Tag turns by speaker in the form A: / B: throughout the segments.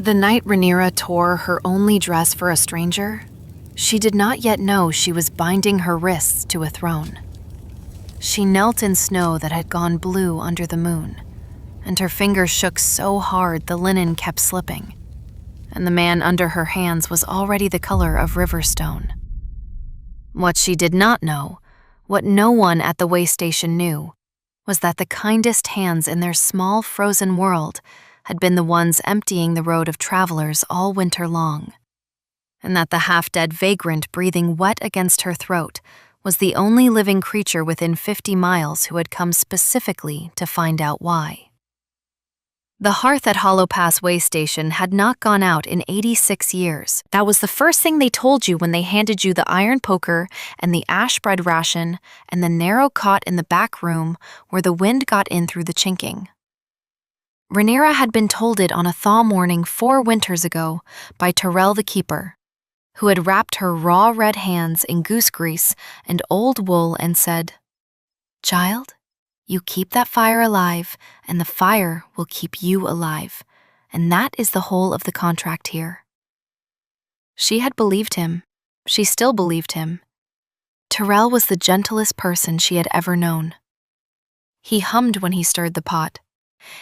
A: The night Rhaenyra tore her only dress for a stranger, she did not yet know she was binding her wrists to a throne. She knelt in snow that had gone blue under the moon, and her fingers shook so hard the linen kept slipping, and the man under her hands was already the color of river stone. What she did not know, what no one at the way station knew, was that the kindest hands in their small frozen world had been the ones emptying the road of travelers all winter long, and that the half-dead vagrant breathing wet against her throat was the only living creature within 50 miles who had come specifically to find out why. The hearth at Hollow Pass Way Station had not gone out in 86 years. That was the first thing they told you when they handed you the iron poker and the ash bread ration and the narrow cot in the back room where the wind got in through the chinking. Rhaenyra had been told it on a thaw morning 4 winters ago by Tyrell the Keeper, who had wrapped her raw red hands in goose grease and old wool and said, "Child, you keep that fire alive, and the fire will keep you alive, and that is the whole of the contract here." She had believed him. She still believed him. Tyrell was the gentlest person she had ever known. He hummed when he stirred the pot.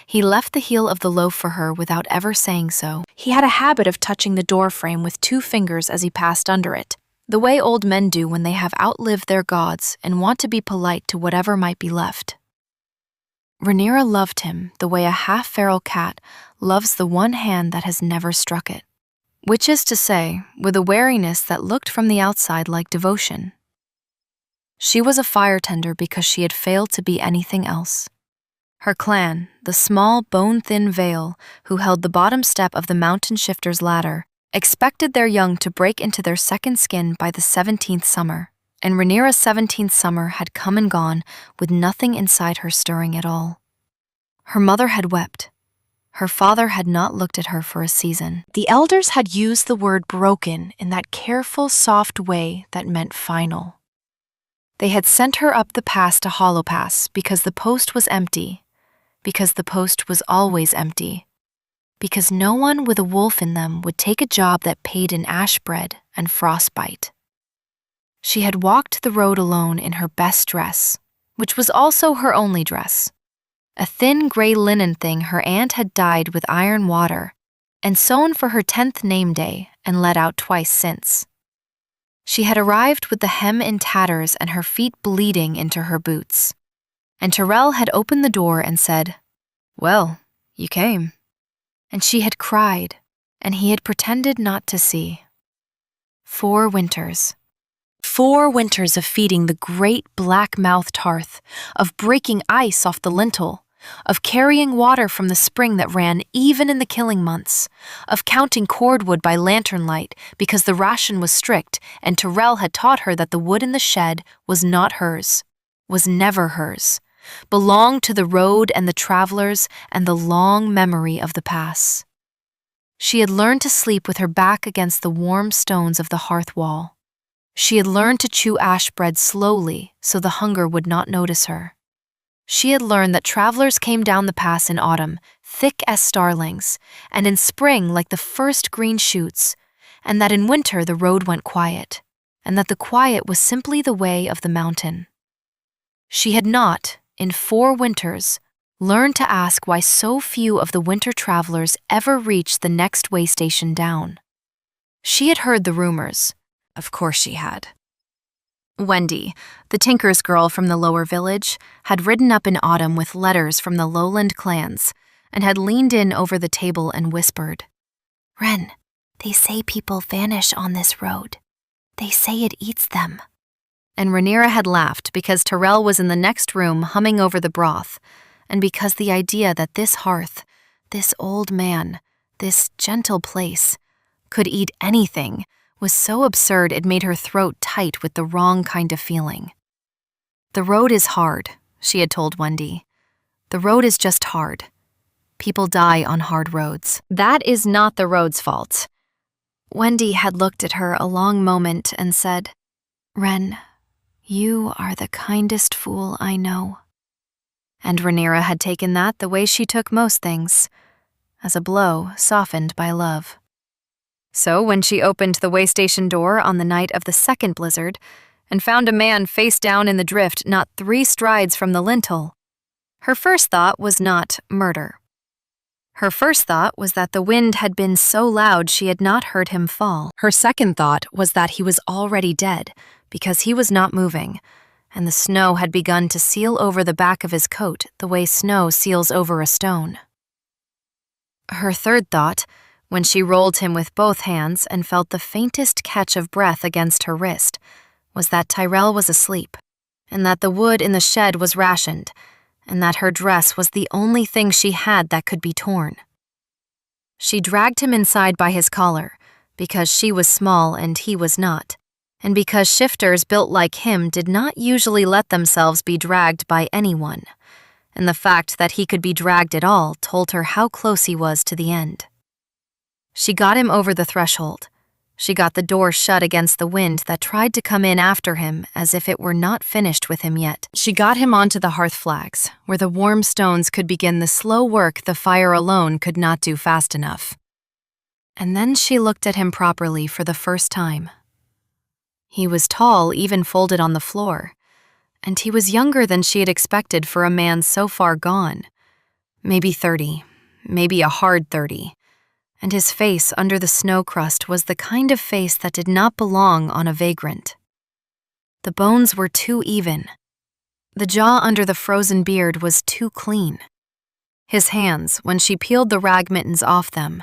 A: He left the heel of the loaf for her without ever saying so. He had a habit of touching the door frame with 2 fingers as he passed under it, the way old men do when they have outlived their gods and want to be polite to whatever might be left. Rhaenyra loved him the way a half-feral cat loves the one hand that has never struck it, which is to say, with a wariness that looked from the outside like devotion. She was a fire tender because she had failed to be anything else. Her clan, the small, bone-thin Vale who held the bottom step of the mountain shifter's ladder, expected their young to break into their second skin by the 17th summer, and Rhaenyra's 17th summer had come and gone with nothing inside her stirring at all. Her mother had wept. Her father had not looked at her for a season. The elders had used the word broken in that careful, soft way that meant final. They had sent her up the pass to Hollow Pass because the post was empty, because the post was always empty, because no one with a wolf in them would take a job that paid in ash bread and frostbite. She had walked the road alone in her best dress, which was also her only dress, a thin gray linen thing her aunt had dyed with iron water and sewn for her 10th name day and let out twice since. She had arrived with the hem in tatters and her feet bleeding into her boots, and Tyrell had opened the door and said, "Well, you came." And she had cried, and he had pretended not to see. 4 winters. 4 winters of feeding the great black-mouthed hearth, of breaking ice off the lintel, of carrying water from the spring that ran even in the killing months, of counting cordwood by lantern light because the ration was strict and Tyrell had taught her that the wood in the shed was not hers, was never hers, belonged to the road and the travelers and the long memory of the pass. She had learned to sleep with her back against the warm stones of the hearth wall. She had learned to chew ash bread slowly so the hunger would not notice her. She had learned that travelers came down the pass in autumn, thick as starlings, and in spring like the first green shoots, and that in winter the road went quiet, and that the quiet was simply the way of the mountain. She had not, in 4 winters, learned to ask why so few of the winter travelers ever reached the next way station down. She had heard the rumors. Of course she had. Wendy, the tinker's girl from the lower village, had ridden up in autumn with letters from the lowland clans and had leaned in over the table and whispered, "Wren, they say people vanish on this road. They say it eats them." And Rhaenyra had laughed because Tyrell was in the next room humming over the broth, and because the idea that this hearth, this old man, this gentle place, could eat anything was so absurd it made her throat tight with the wrong kind of feeling. "The road is hard," she had told Wendy. "The road is just hard. People die on hard roads. That is not the road's fault." Wendy had looked at her a long moment and said, "Wren, you are the kindest fool I know." And Rhaenyra had taken that the way she took most things, as a blow softened by love. So when she opened the way station door on the night of the second blizzard and found a man face down in the drift not 3 strides from the lintel, her first thought was not murder. Her first thought was that the wind had been so loud she had not heard him fall. Her second thought was that he was already dead because he was not moving, and the snow had begun to seal over the back of his coat the way snow seals over a stone. Her third thought, when she rolled him with both hands and felt the faintest catch of breath against her wrist, was that Tyrell was asleep, and that the wood in the shed was rationed, and that her dress was the only thing she had that could be torn. She dragged him inside by his collar, because she was small and he was not, and because shifters built like him did not usually let themselves be dragged by anyone, and the fact that he could be dragged at all told her how close he was to the end. She got him over the threshold. She got the door shut against the wind that tried to come in after him as if it were not finished with him yet. She got him onto the hearth flags, where the warm stones could begin the slow work the fire alone could not do fast enough. And then she looked at him properly for the first time. He was tall, even folded on the floor, and he was younger than she had expected for a man so far gone. Maybe 30, maybe a hard 30. And his face under the snow crust was the kind of face that did not belong on a vagrant. The bones were too even. The jaw under the frozen beard was too clean. His hands, when she peeled the rag mittens off them,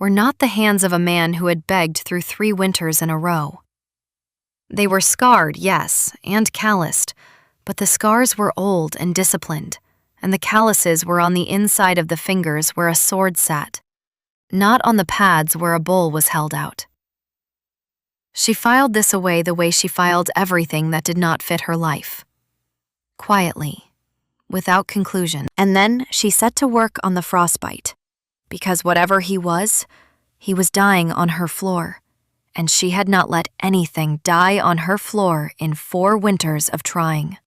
A: were not the hands of a man who had begged through 3 winters in a row. They were scarred, yes, and calloused, but the scars were old and disciplined, and the calluses were on the inside of the fingers where a sword sat, not on the pads where a bowl was held out. She filed this away the way she filed everything that did not fit her life. Quietly, without conclusion. And then she set to work on the frostbite, because whatever he was dying on her floor, and she had not let anything die on her floor in 4 winters of trying.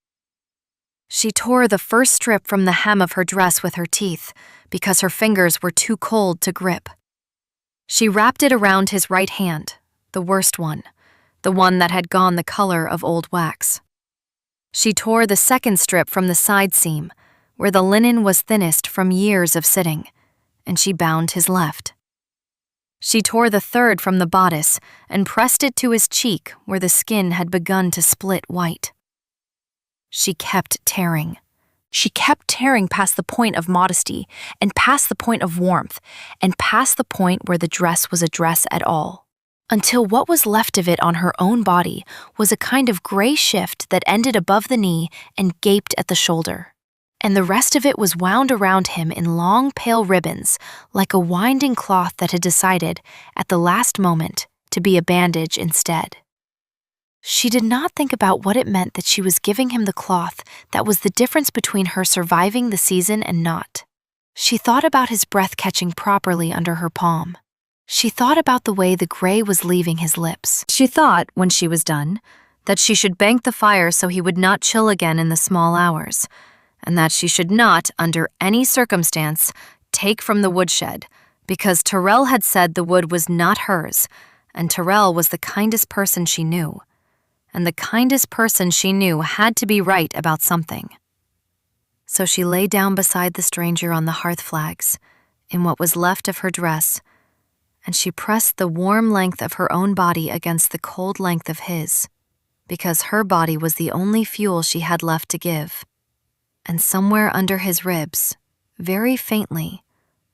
A: She tore the first strip from the hem of her dress with her teeth, because her fingers were too cold to grip. She wrapped it around his right hand, the worst one, the one that had gone the color of old wax. She tore the second strip from the side seam, where the linen was thinnest from years of sitting, and she bound his left. She tore the third from the bodice and pressed it to his cheek where the skin had begun to split white. She kept tearing. She kept tearing past the point of modesty, and past the point of warmth, and past the point where the dress was a dress at all, until what was left of it on her own body was a kind of gray shift that ended above the knee and gaped at the shoulder, and the rest of it was wound around him in long pale ribbons, like a winding cloth that had decided, at the last moment, to be a bandage instead. She did not think about what it meant that she was giving him the cloth that was the difference between her surviving the season and not. She thought about his breath catching properly under her palm. She thought about the way the gray was leaving his lips. She thought, when she was done, that she should bank the fire so he would not chill again in the small hours, and that she should not, under any circumstance, take from the woodshed, because Tyrell had said the wood was not hers, and Tyrell was the kindest person she knew. And the kindest person she knew had to be right about something. So she lay down beside the stranger on the hearth flags, in what was left of her dress, and she pressed the warm length of her own body against the cold length of his, because her body was the only fuel she had left to give. And somewhere under his ribs, very faintly,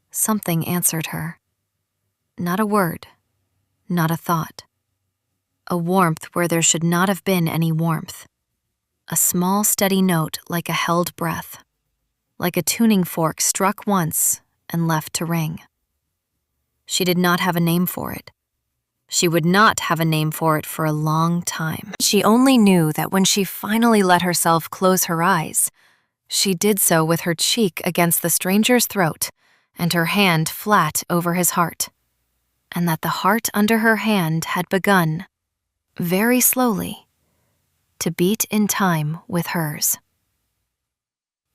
A: something answered her. Not a word, not a thought. A warmth where there should not have been any warmth. A small, steady note like a held breath, like a tuning fork struck once and left to ring. She did not have a name for it. She would not have a name for it for a long time. She only knew that when she finally let herself close her eyes, she did so with her cheek against the stranger's throat and her hand flat over his heart, and that the heart under her hand had begun, very slowly, to beat in time with hers.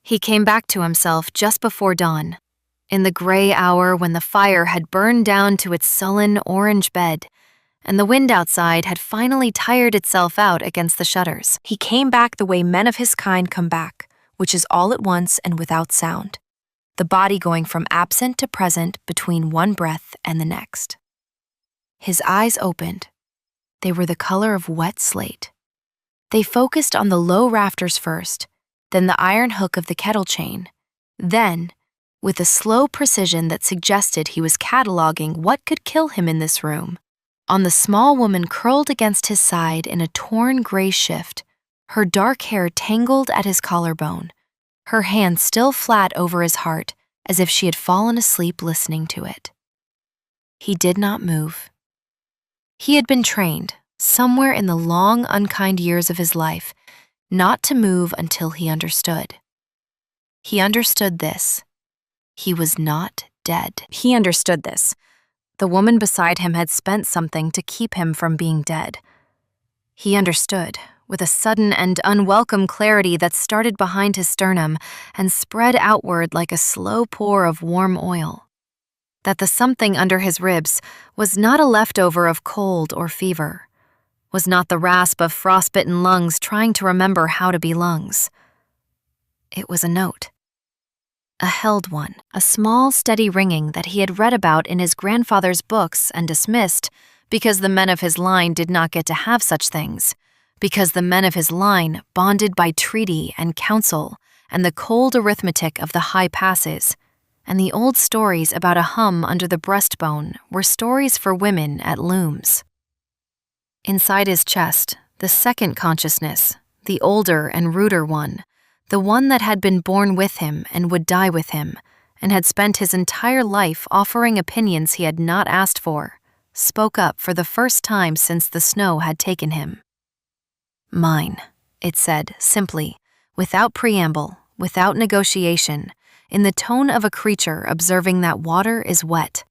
A: He came back to himself just before dawn, In the gray hour when the fire had burned down to its sullen orange bed, and the wind outside had finally tired itself out against the shutters, he came back the way men of his kind come back, which is all at once and without sound, the body going from absent to present between one breath and the next. His eyes opened. They were the color of wet slate. They focused on the low rafters first, then the iron hook of the kettle chain, then, with a slow precision that suggested he was cataloging what could kill him in this room, on the small woman curled against his side in a torn gray shift, her dark hair tangled at his collarbone, her hand still flat over his heart as if she had fallen asleep listening to it. He did not move. He had been trained, somewhere in the long, unkind years of his life, not to move until he understood. He understood this. He was not dead. He understood this. The woman beside him had spent something to keep him from being dead. He understood, with a sudden and unwelcome clarity that started behind his sternum and spread outward like a slow pour of warm oil, that the something under his ribs was not a leftover of cold or fever, was not the rasp of frostbitten lungs trying to remember how to be lungs. It was a note. A held one, a small, steady ringing that he had read about in his grandfather's books and dismissed because the men of his line did not get to have such things, because the men of his line, bonded by treaty and counsel and the cold arithmetic of the high passes, and the old stories about a hum under the breastbone were stories for women at looms. Inside his chest, the second consciousness, the older and ruder one, the one that had been born with him and would die with him, and had spent his entire life offering opinions he had not asked for, spoke up for the first time since the snow had taken him. Mine, it said, simply, without preamble, without negotiation, in the tone of a creature observing that water is wet.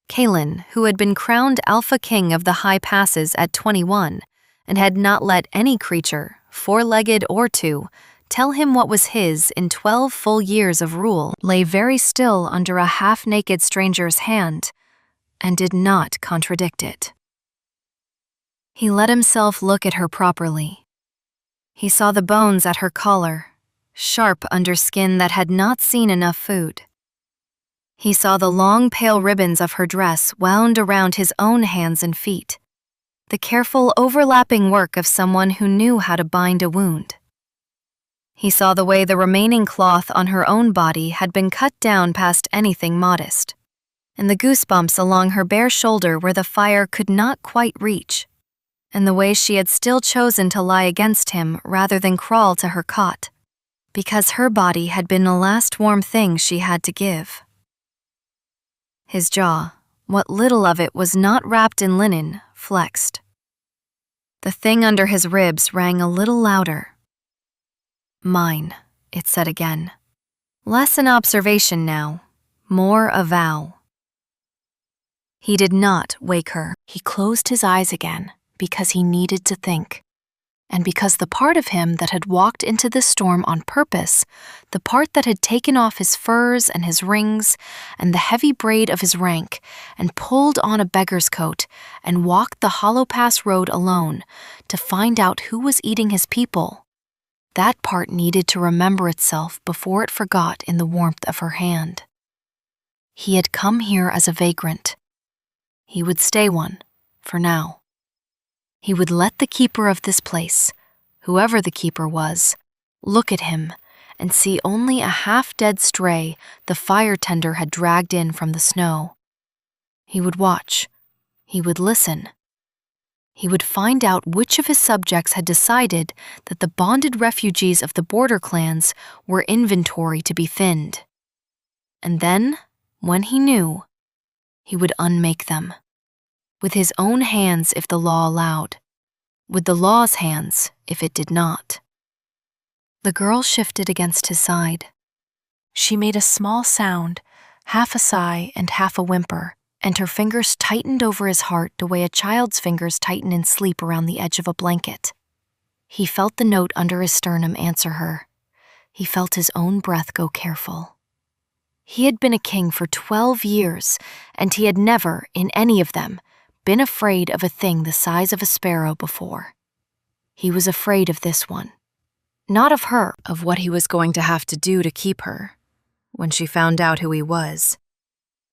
A: Kalen, who had been crowned Alpha King of the High Passes at 21, and had not let any creature, four-legged or two, tell him what was his in 12 full years of rule, lay very still under a half-naked stranger's hand, and did not contradict it. He let himself look at her properly. He saw the bones at her collar, sharp under skin that had not seen enough food. He saw the long pale ribbons of her dress wound around his own hands and feet, the careful overlapping work of someone who knew how to bind a wound. He saw the way the remaining cloth on her own body had been cut down past anything modest, and the goosebumps along her bare shoulder where the fire could not quite reach, and the way she had still chosen to lie against him rather than crawl to her cot, because her body had been the last warm thing she had to give. His jaw, what little of it was not wrapped in linen, flexed. The thing under his ribs rang a little louder. Mine, it said again. Less an observation now, more a vow. He did not wake her. He closed his eyes again because he needed to think, and because the part of him that had walked into the storm on purpose, the part that had taken off his furs and his rings and the heavy braid of his rank and pulled on a beggar's coat and walked the hollow pass road alone to find out who was eating his people, that part needed to remember itself before it forgot in the warmth of her hand. He had come here as a vagrant. He would stay one, for now. He would let the keeper of this place, whoever the keeper was, look at him and see only a half-dead stray the fire tender had dragged in from the snow. He would watch. He would listen. He would find out which of his subjects had decided that the bonded refugees of the border clans were inventory to be thinned. And then, when he knew, he would unmake them. With his own hands if the law allowed. With the law's hands if it did not. The girl shifted against his side. She made a small sound, half a sigh and half a whimper, and her fingers tightened over his heart the way a child's fingers tighten in sleep around the edge of a blanket. He felt the note under his sternum answer her. He felt his own breath go careful. He had been a king for 12 years, and he had never, in any of them, been afraid of a thing the size of a sparrow before. He was afraid of this one. Not of her, of what he was going to have to do to keep her. When she found out who he was.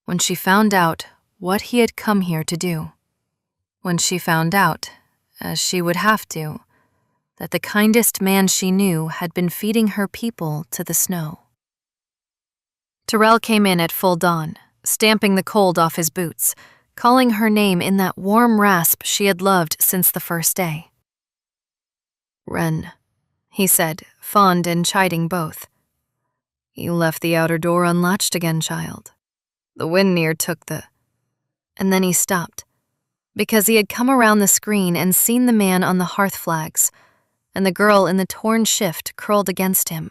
A: When she found out what he had come here to do. When she found out, as she would have to, that the kindest man she knew had been feeding her people to the snow. Tyrell came in at full dawn, stamping the cold off his boots, calling her name in that warm rasp she had loved since the first day. "Wren," he said, fond and chiding both. "You left the outer door unlatched again, child. The wind near took the—" And then he stopped, because he had come around the screen and seen the man on the hearth flags, and the girl in the torn shift curled against him,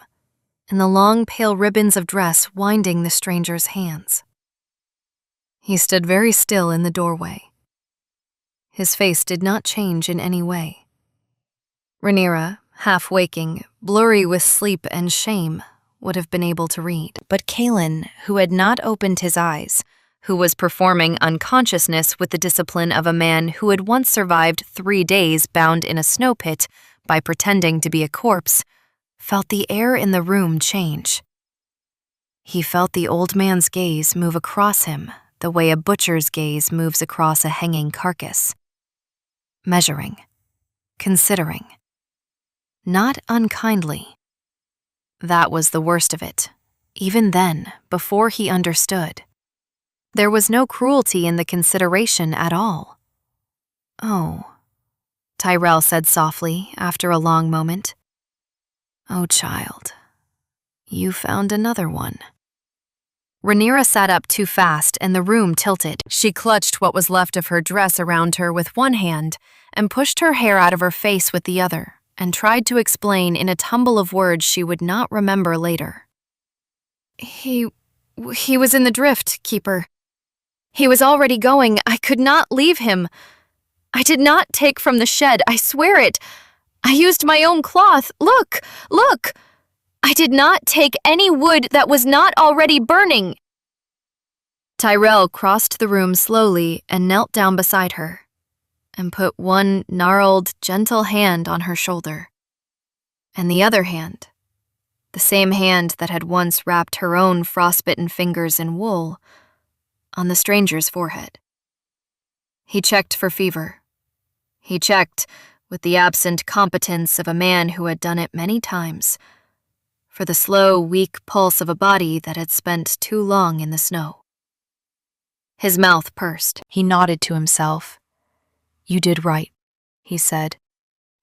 A: and the long pale ribbons of dress winding the stranger's hands. He stood very still in the doorway. His face did not change in any way. Rhaenyra, half waking, blurry with sleep and shame, would have been able to read. But Kaelin, who had not opened his eyes, who was performing unconsciousness with the discipline of a man who had once survived 3 days bound in a snow pit by pretending to be a corpse, felt the air in the room change. He felt the old man's gaze move across him the way a butcher's gaze moves across a hanging carcass. Measuring, considering. Not unkindly. That was the worst of it, even then, before he understood. There was no cruelty in the consideration at all. "Oh," Tyrell said softly after a long moment. "Oh, child, you found another one." Rhaenyra sat up too fast and the room tilted. She clutched what was left of her dress around her with one hand and pushed her hair out of her face with the other and tried to explain in a tumble of words she would not remember later. He was in the drift, Keeper. He was already going. I could not leave him. I did not take from the shed, I swear it. I used my own cloth. Look! I did not take any wood that was not already burning." Tyrell crossed the room slowly and knelt down beside her and put one gnarled, gentle hand on her shoulder, and the other hand, the same hand that had once wrapped her own frostbitten fingers in wool, on the stranger's forehead. He checked for fever. He checked, with the absent competence of a man who had done it many times, for the slow, weak pulse of a body that had spent too long in the snow. His mouth pursed. He nodded to himself. "You did right," he said,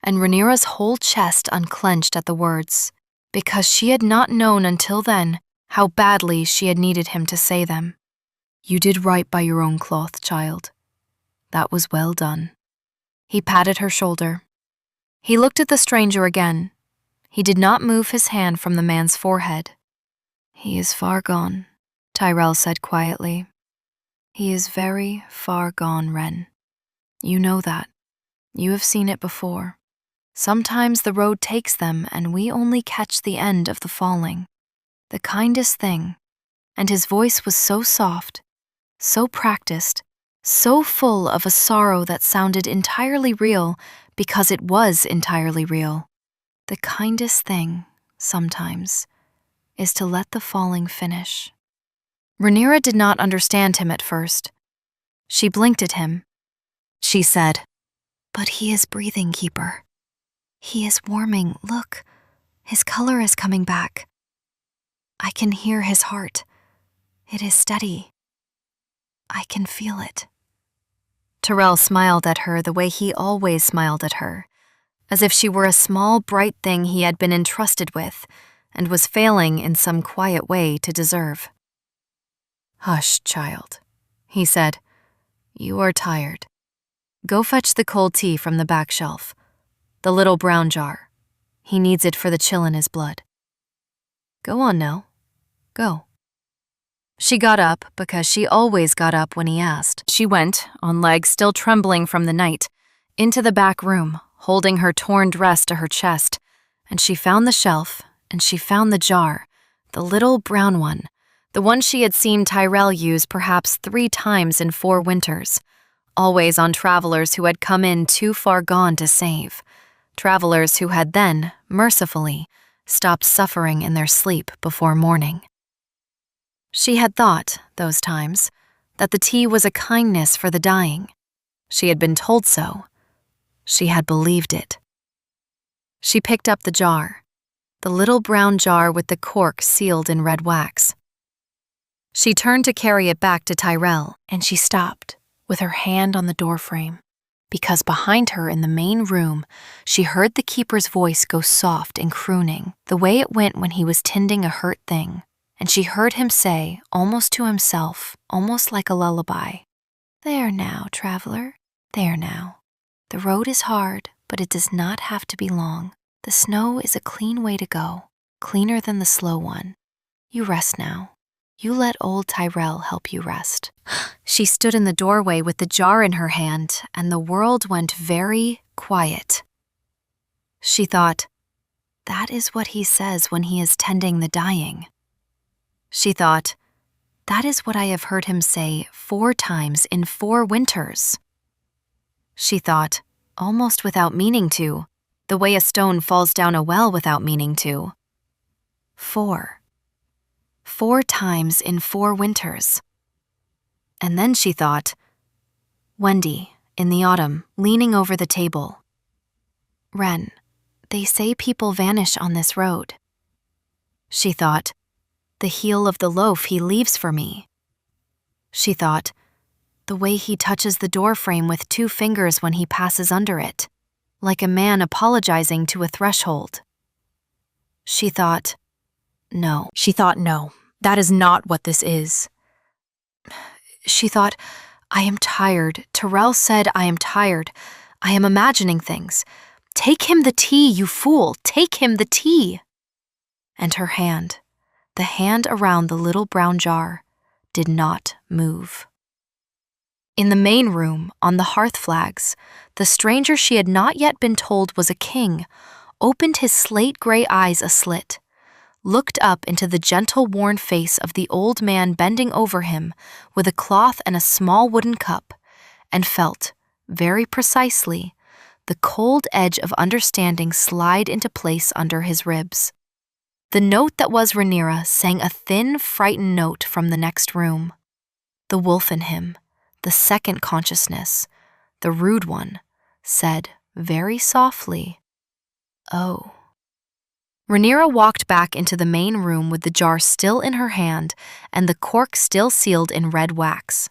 A: and Rhaenyra's whole chest unclenched at the words, because she had not known until then how badly she had needed him to say them. "You did right by your own cloth, child. That was well done." He patted her shoulder. He looked at the stranger again. He did not move his hand from the man's forehead. "He is far gone," Tyrell said quietly. "He is very far gone, Wren. You know that. You have seen it before. Sometimes the road takes them and we only catch the end of the falling. The kindest thing." And his voice was so soft, so practiced, so full of a sorrow that sounded entirely real because it was entirely real. "The kindest thing, sometimes, is to let the falling finish." Rhaenyra did not understand him at first. She blinked at him. She said, "But he is breathing, Keeper. He is warming. Look, his color is coming back. I can hear his heart. It is steady. I can feel it." Tyrell smiled at her the way he always smiled at her, as if she were a small, bright thing he had been entrusted with and was failing in some quiet way to deserve. "Hush, child," he said. "You are tired. Go fetch the cold tea from the back shelf, the little brown jar. He needs it for the chill in his blood. Go on now. Go." She got up because she always got up when he asked. She went, on legs still trembling from the night, into the back room, holding her torn dress to her chest, and she found the shelf, and she found the jar, the little brown one, The one she had seen Tyrell use perhaps 3 times in 4 winters, always on travelers who had come in too far gone to save, travelers who had then, mercifully, stopped suffering in their sleep before morning. She had thought, those times, that the tea was a kindness for the dying. She had been told so. She had believed it. She picked up the jar, the little brown jar with the cork sealed in red wax. She turned to carry it back to Tyrell, and she stopped, with her hand on the doorframe, because behind her in the main room, she heard the keeper's voice go soft and crooning, the way it went when he was tending a hurt thing, and she heard him say, almost to himself, almost like a lullaby, "There now, traveler, there now. The road is hard, but it does not have to be long. The snow is a clean way to go, cleaner than the slow one. You rest now. You let old Tyrell help you rest." She stood in the doorway with the jar in her hand, and the world went very quiet. She thought, that is what he says when he is tending the dying. She thought, that is what I have heard him say 4 times in 4 winters. She thought, almost without meaning to, the way a stone falls down a well without meaning to. 4 times in 4 winters. And then she thought, Wendy, in the autumn, leaning over the table. Wren, they say people vanish on this road. She thought, the heel of the loaf he leaves for me. She thought, the way he touches the doorframe with 2 fingers when he passes under it, like a man apologizing to a threshold. She thought, no. That is not what this is. She thought, I am tired. Tyrell said I am tired. I am imagining things. Take him the tea, you fool. Take him the tea. And her hand, the hand around the little brown jar, did not move. In the main room, on the hearth flags, the stranger she had not yet been told was a king opened his slate-gray eyes aslit, looked up into the gentle, worn face of the old man bending over him with a cloth and a small wooden cup, and felt, very precisely, the cold edge of understanding slide into place under his ribs. The note that was Rhaenyra sang a thin, frightened note from the next room. The wolf in him, the second consciousness, the rude one, said very softly, "Oh." Rhaenyra walked back into the main room with the jar still in her hand and the cork still sealed in red wax.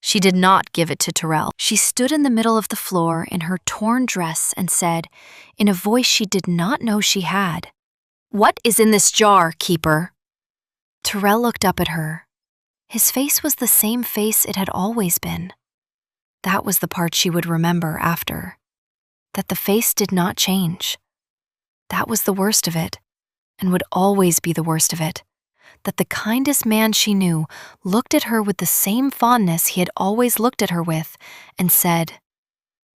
A: She did not give it to Tyrell. She stood in the middle of the floor in her torn dress and said, in a voice she did not know she had, "What is in this jar, keeper?" Tyrell looked up at her. His face was the same face it had always been. That was the part she would remember after. That the face did not change. That was the worst of it, and would always be the worst of it. That the kindest man she knew looked at her with the same fondness he had always looked at her with, and said,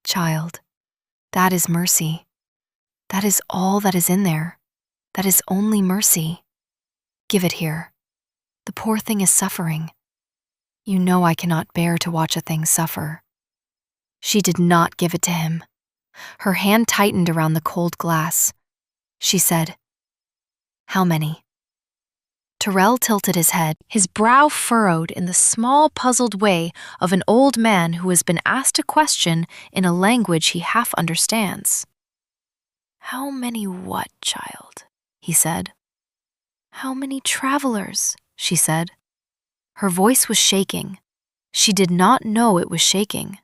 A: "Child, that is mercy. That is all that is in there. That is only mercy. Give it here. The poor thing is suffering. You know I cannot bear to watch a thing suffer." She did not give it to him. Her hand tightened around the cold glass. She said, "How many?" Tyrell tilted his head, his brow furrowed in the small, puzzled way of an old man who has been asked a question in a language he half understands. "How many what, child?" he said. "How many travelers?" she said. Her voice was shaking. She did not know it was shaking.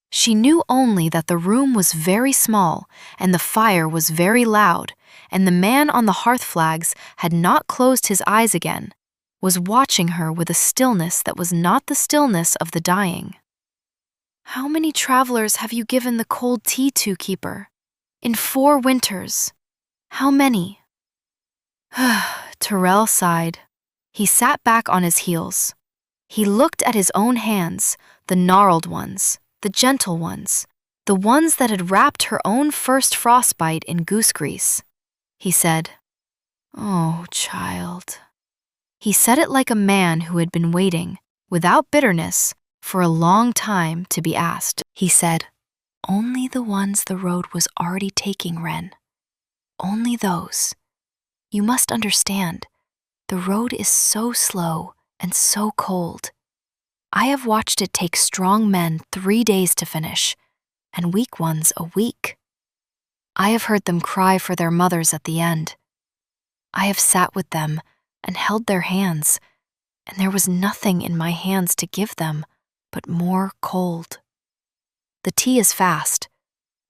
A: She knew only that the room was very small and the fire was very loud, and the man on the hearth flags had not closed his eyes again, was watching her with a stillness that was not the stillness of the dying. "How many travelers have you given the cold tea to, keeper? In 4 winters. How many?" Tyrell sighed. He sat back on his heels. He looked at his own hands, the gnarled ones, the gentle ones, the ones that had wrapped her own first frostbite in goose grease. He said, "Oh, child." He said it like a man who had been waiting, without bitterness, for a long time to be asked. He said, "Only the ones the road was already taking, Wren. Only those. You must understand, the road is so slow and so cold. I have watched it take strong men 3 days to finish, and weak ones a week. I have heard them cry for their mothers at the end. I have sat with them and held their hands, and there was nothing in my hands to give them but more cold. The tea is fast.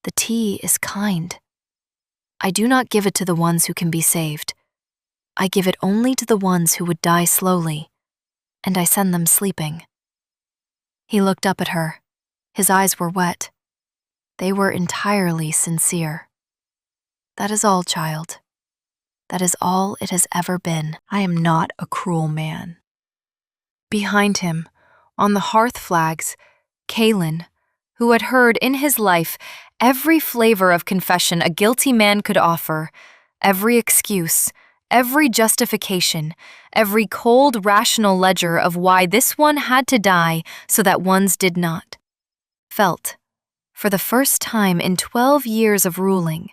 A: The tea is kind. I do not give it to the ones who can be saved. I give it only to the ones who would die slowly, and I send them sleeping." He looked up at her. His eyes were wet. They were entirely sincere. "That is all, child. That is all it has ever been. I am not a cruel man." Behind him, on the hearth flags, Kaelin, who had heard in his life every flavor of confession a guilty man could offer, every excuse, every justification, every cold, rational ledger of why this one had to die so that one's did not, felt, for the first time in 12 years of ruling,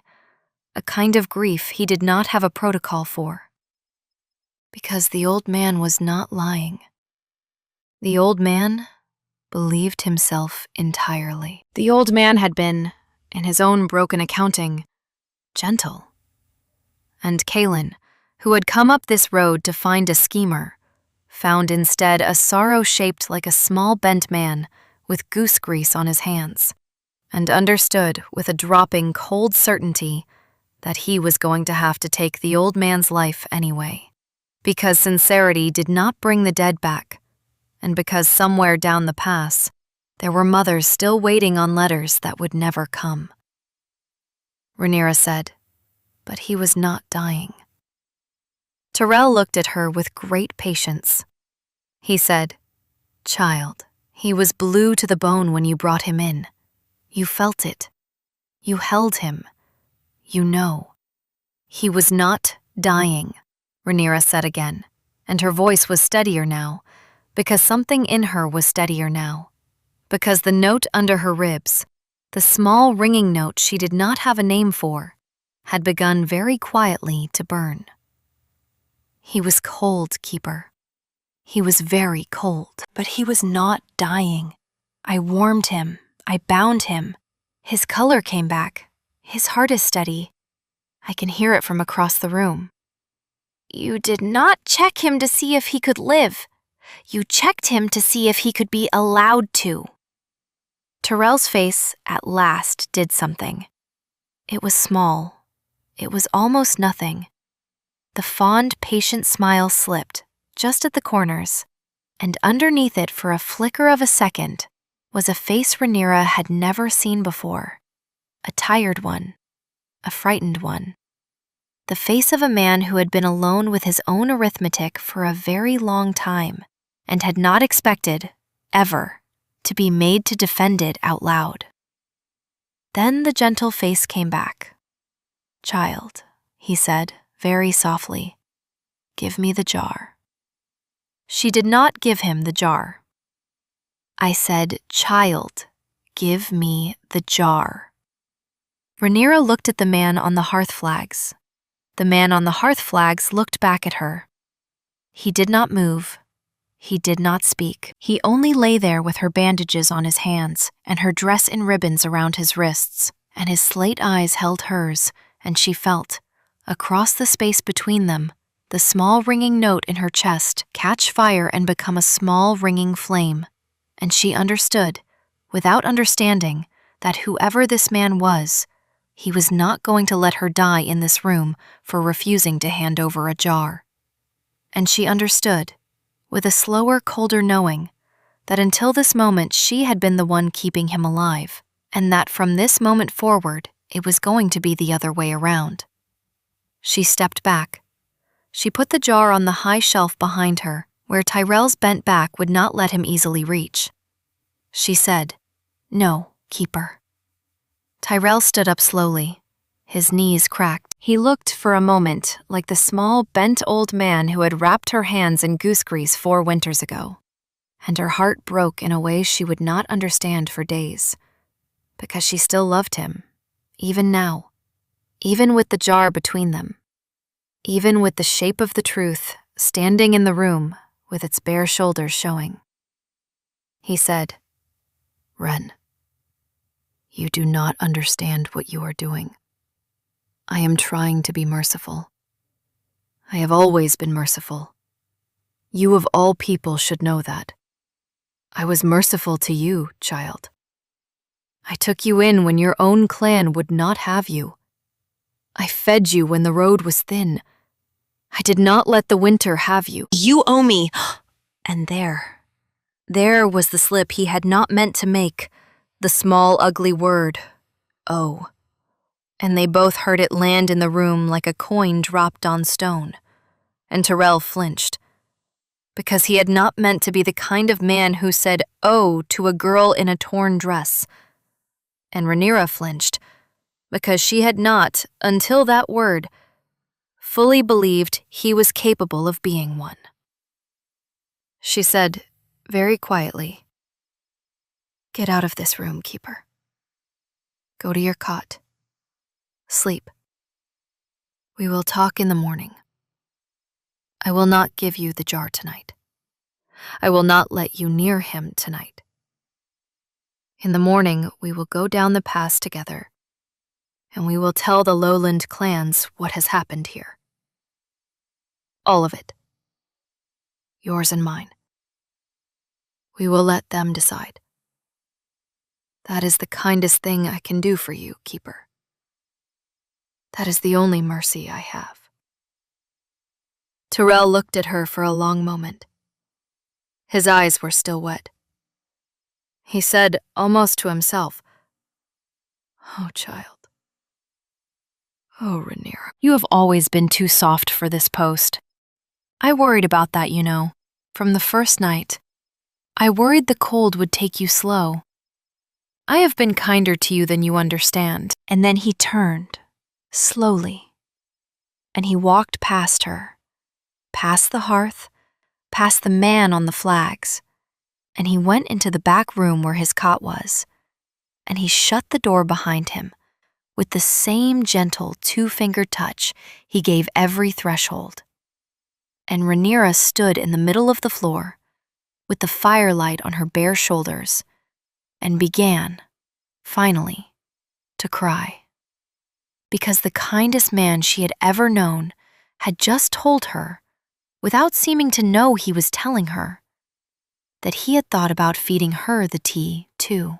A: a kind of grief he did not have a protocol for. Because the old man was not lying. The old man believed himself entirely. The old man had been, in his own broken accounting, gentle. And Kaelin, who had come up this road to find a schemer, found instead a sorrow shaped like a small bent man with goose grease on his hands, and understood with a dropping cold certainty that he was going to have to take the old man's life anyway, because sincerity did not bring the dead back, and because somewhere down the pass, there were mothers still waiting on letters that would never come. Rhaenyra said, "But he was not dying." Tyrell looked at her with great patience. He said, "Child, he was blue to the bone when you brought him in. You felt it. You held him. You know." "He was not dying," Rhaenyra said again, and her voice was steadier now, because something in her was steadier now, because the note under her ribs, the small ringing note she did not have a name for, had begun very quietly to burn. "He was cold, Keeper. He was very cold, but he was not dying. I warmed him. I bound him. His color came back. His heart is steady. I can hear it from across the room." "You did not check him to see if he could live. You checked him to see if he could be allowed to." Tyrell's face at last did something. It was small. It was almost nothing. The fond, patient smile slipped, just at the corners, and underneath it for a flicker of a second was a face Rhaenyra had never seen before. A tired one. A frightened one. The face of a man who had been alone with his own arithmetic for a very long time, and had not expected, ever, to be made to defend it out loud. Then the gentle face came back. "Child," he said, very softly, "give me the jar." She did not give him the jar. "I said, child, give me the jar." Rhaenyra looked at the man on the hearth flags. The man on the hearth flags looked back at her. He did not move. He did not speak. He only lay there with her bandages on his hands and her dress in ribbons around his wrists, and his slate eyes held hers, and she felt, across the space between them, the small ringing note in her chest catch fire and become a small ringing flame, and she understood, without understanding, that whoever this man was, he was not going to let her die in this room for refusing to hand over a jar. And she understood, with a slower, colder knowing, that until this moment she had been the one keeping him alive, and that from this moment forward it was going to be the other way around. She stepped back. She put the jar on the high shelf behind her, where Tyrell's bent back would not let him easily reach. She said, "No, Keeper." Tyrell stood up slowly, His knees cracked. He looked for a moment like the small, bent old man who had wrapped her hands in goose grease 4 winters ago, and her heart broke in a way she would not understand for days, because she still loved him, even now, even with the jar between them, even with the shape of the truth standing in the room with its bare shoulders showing. He said, "Ren, you do not understand what you are doing. I am trying to be merciful. I have always been merciful. You of all people should know that. I was merciful to you, child. I took you in when your own clan would not have you. I fed you when the road was thin. I did not let the winter have you. You owe me." And there was the slip he had not meant to make, the small, ugly word, "owe." And they both heard it land in the room like a coin dropped on stone. And Tyrell flinched, because he had not meant to be the kind of man who said "oh" to a girl in a torn dress. And Rhaenyra flinched, because she had not, until that word, fully believed he was capable of being one. She said, very quietly, "Get out of this room, Keeper. Go to your cot. Sleep. We will talk in the morning. I will not give you the jar tonight. I will not let you near him tonight. In the morning, we will go down the pass together, and we will tell the lowland clans what has happened here. All of it. Yours and mine. We will let them decide. That is the kindest thing I can do for you, Keeper. That is the only mercy I have." Tyrell looked at her for a long moment. His eyes were still wet. He said, almost to himself, "Oh, child. Oh, Rhaenyra. You have always been too soft for this post. I worried about that, you know, from the first night. I worried the cold would take you slow. I have been kinder to you than you understand." And then he turned, slowly, and he walked past her, past the hearth, past the man on the flags, and he went into the back room where his cot was, and he shut the door behind him with the same gentle 2-fingered touch he gave every threshold. And Rhaenyra stood in the middle of the floor, with the firelight on her bare shoulders, and began, finally, to cry. Because the kindest man she had ever known had just told her, without seeming to know he was telling her, that he had thought about feeding her the tea, too.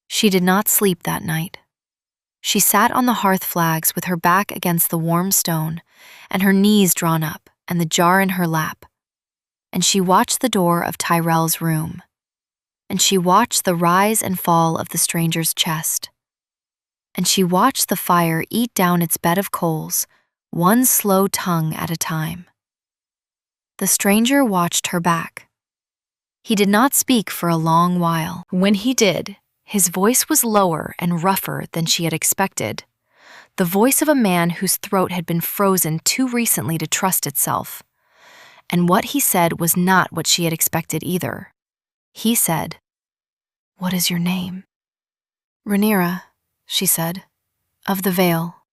A: She did not sleep that night. She sat on the hearth flags with her back against the warm stone and her knees drawn up and the jar in her lap, and she watched the door of Tyrell's room, and she watched the rise and fall of the stranger's chest, and she watched the fire eat down its bed of coals, one slow tongue at a time. The stranger watched her back. He did not speak for a long while. When he did, his voice was lower and rougher than she had expected, the voice of a man whose throat had been frozen too recently to trust itself. And what he said was not what she had expected either. He said, "What is your name?" "Rhaenyra," she said, "of the Vale."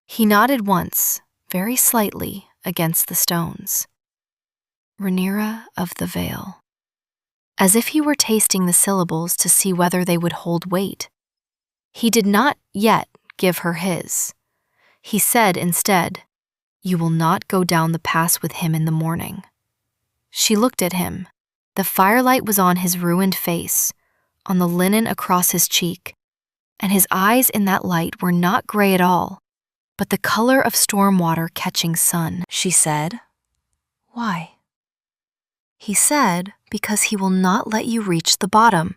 A: He nodded once, very slightly, against the stones. "Rhaenyra of the Vale," as if he were tasting the syllables to see whether they would hold weight. He did not yet give her his. He said instead, "You will not go down the pass with him in the morning." She looked at him. The firelight was on his ruined face, on the linen across his cheek, and his eyes in that light were not gray at all, but the color of storm water catching sun. She said, "Why?" He said, "Because he will not let you reach the bottom."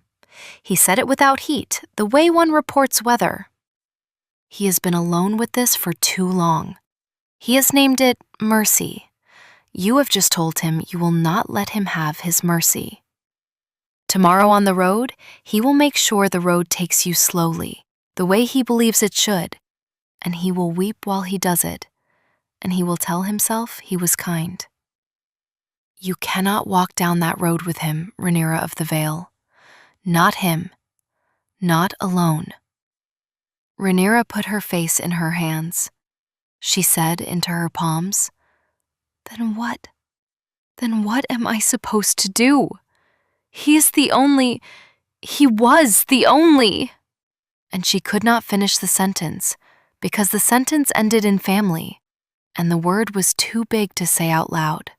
A: He said it without heat, the way one reports weather. He has been alone with this for too long. He has named it mercy. You have just told him you will not let him have his mercy. Tomorrow on the road, he will make sure the road takes you slowly, the way he believes it should, and he will weep while he does it, and he will tell himself he was kind. You cannot walk down that road with him, Rhaenyra of the Vale. Not him. Not alone. Rhaenyra put her face in her hands. She said into her palms, Then what? Then what am I supposed to do? He was the only. And she could not finish the sentence because the sentence ended in family, and the word was too big to say out loud.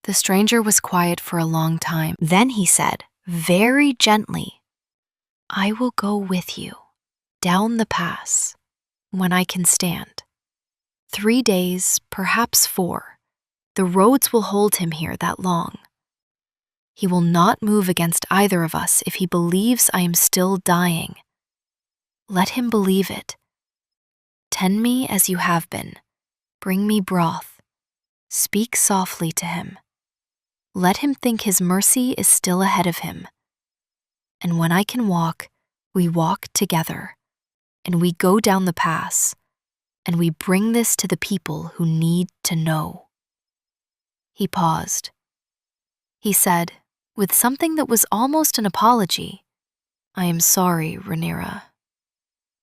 A: The stranger was quiet for a long time. Then he said, very gently, I will go with you down the pass when I can stand. 3 days, perhaps 4. The roads will hold him here that long. He will not move against either of us if he believes I am still dying. Let him believe it. Tend me as you have been. Bring me broth. Speak softly to him. Let him think his mercy is still ahead of him. And when I can walk, we walk together, and we go down the pass, and we bring this to the people who need to know. He paused. He said, with something that was almost an apology, I am sorry, Rhaenyra.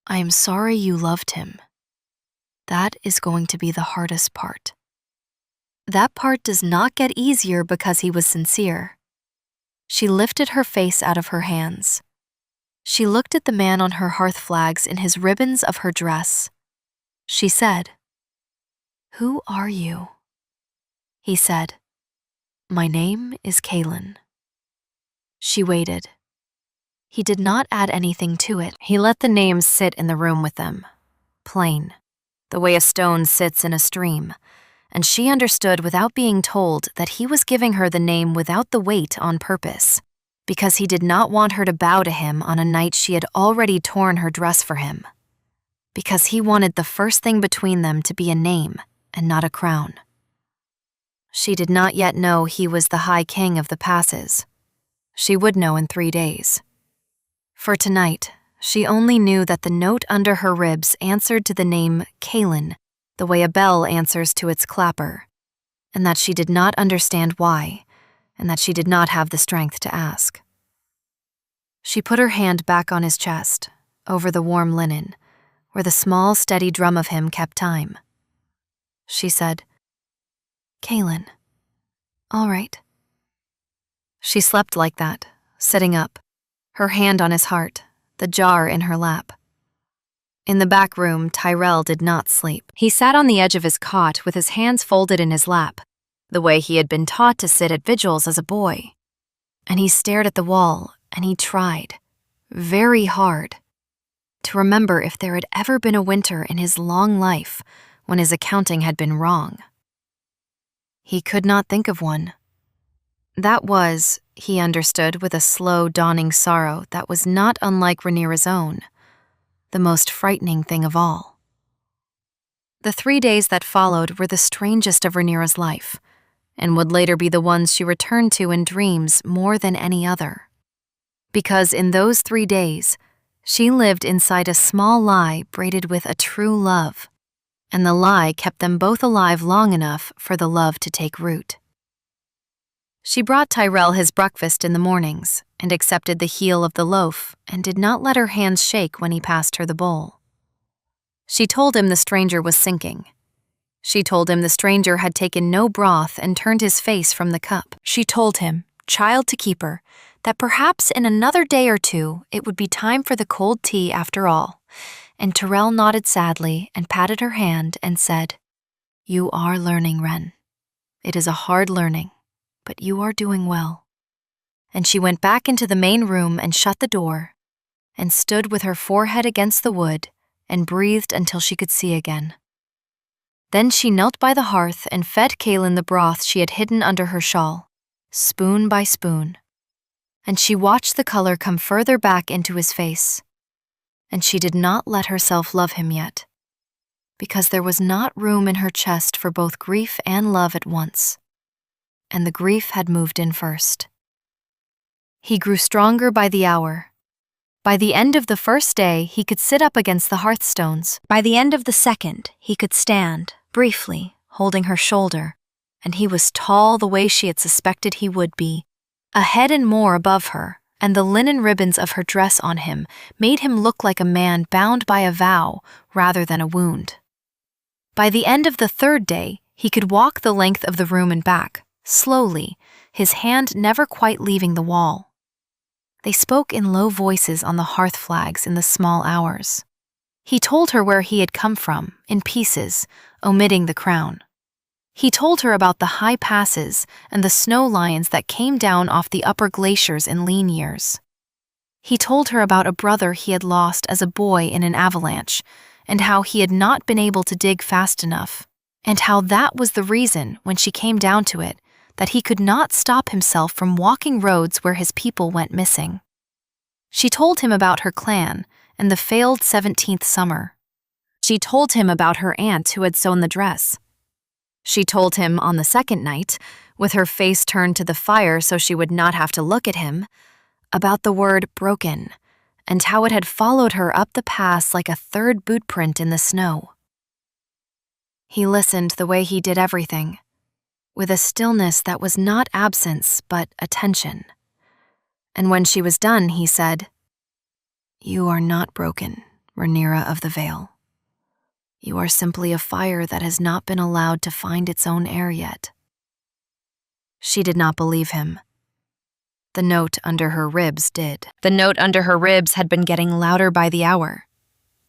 A: I am sorry you loved him. That is going to be the hardest part. That part does not get easier because he was sincere. She lifted her face out of her hands. She looked at the man on her hearth flags in his ribbons of her dress. She said, Who are you? He said, My name is Kaelin. She waited. He did not add anything to it. He let the names sit in the room with them, plain, the way a stone sits in a stream, and she understood without being told that he was giving her the name without the weight on purpose, because he did not want her to bow to him on a night she had already torn her dress for him, because he wanted the first thing between them to be a name and not a crown. She did not yet know he was the High King of the Passes. She would know in 3 days. For tonight, she only knew that the note under her ribs answered to the name Kaelin, the way a bell answers to its clapper, and that she did not understand why, and that she did not have the strength to ask. She put her hand back on his chest, over the warm linen, where the small, steady drum of him kept time. She said, Kaelin, all right. She slept like that, sitting up, her hand on his heart, the jar in her lap. In the back room, Tyrell did not sleep. He sat on the edge of his cot with his hands folded in his lap, the way he had been taught to sit at vigils as a boy. And he stared at the wall, and he tried, very hard, to remember if there had ever been a winter in his long life when his accounting had been wrong. He could not think of one. That was, he understood with a slow dawning sorrow that was not unlike Rhaenyra's own, the most frightening thing of all. The 3 days that followed were the strangest of Rhaenyra's life, and would later be the ones she returned to in dreams more than any other. Because in those 3 days, she lived inside a small lie braided with a true love, and the lie kept them both alive long enough for the love to take root. She brought Tyrell his breakfast in the mornings and accepted the heel of the loaf and did not let her hands shake when he passed her the bowl. She told him the stranger was sinking. She told him the stranger had taken no broth and turned his face from the cup. She told him, child to keeper, that perhaps in another day or 2 it would be time for the cold tea after all, and Tyrell nodded sadly and patted her hand and said, You are learning, Wren. It is a hard learning, but you are doing well. And she went back into the main room and shut the door, and stood with her forehead against the wood and breathed until she could see again. Then she knelt by the hearth and fed Kaelin the broth she had hidden under her shawl, spoon by spoon. And she watched the color come further back into his face. And she did not let herself love him yet, because there was not room in her chest for both grief and love at once. And the grief had moved in first. He grew stronger by the hour. By the end of the first day, he could sit up against the hearthstones. By the end of the second, he could stand, briefly, holding her shoulder, and he was tall the way she had suspected he would be, a head and more above her, and the linen ribbons of her dress on him made him look like a man bound by a vow rather than a wound. By the end of the third day, he could walk the length of the room and back, slowly, his hand never quite leaving the wall. They spoke in low voices on the hearth flags in the small hours. He told her where he had come from, in pieces, omitting the crown. He told her about the high passes and the snow lions that came down off the upper glaciers in lean years. He told her about a brother he had lost as a boy in an avalanche, and how he had not been able to dig fast enough, and how that was the reason, when she came down to it, that he could not stop himself from walking roads where his people went missing. She told him about her clan and the failed 17th summer. She told him about her aunt who had sewn the dress. She told him on the second night, with her face turned to the fire so she would not have to look at him, about the word broken, and how it had followed her up the pass like a third boot print in the snow. He listened the way he did everything, with a stillness that was not absence but attention. And when she was done, he said, "You are not broken, Rhaenyra of the Vale. You are simply a fire that has not been allowed to find its own air yet." She did not believe him. The note under her ribs did. The note under her ribs had been getting louder by the hour,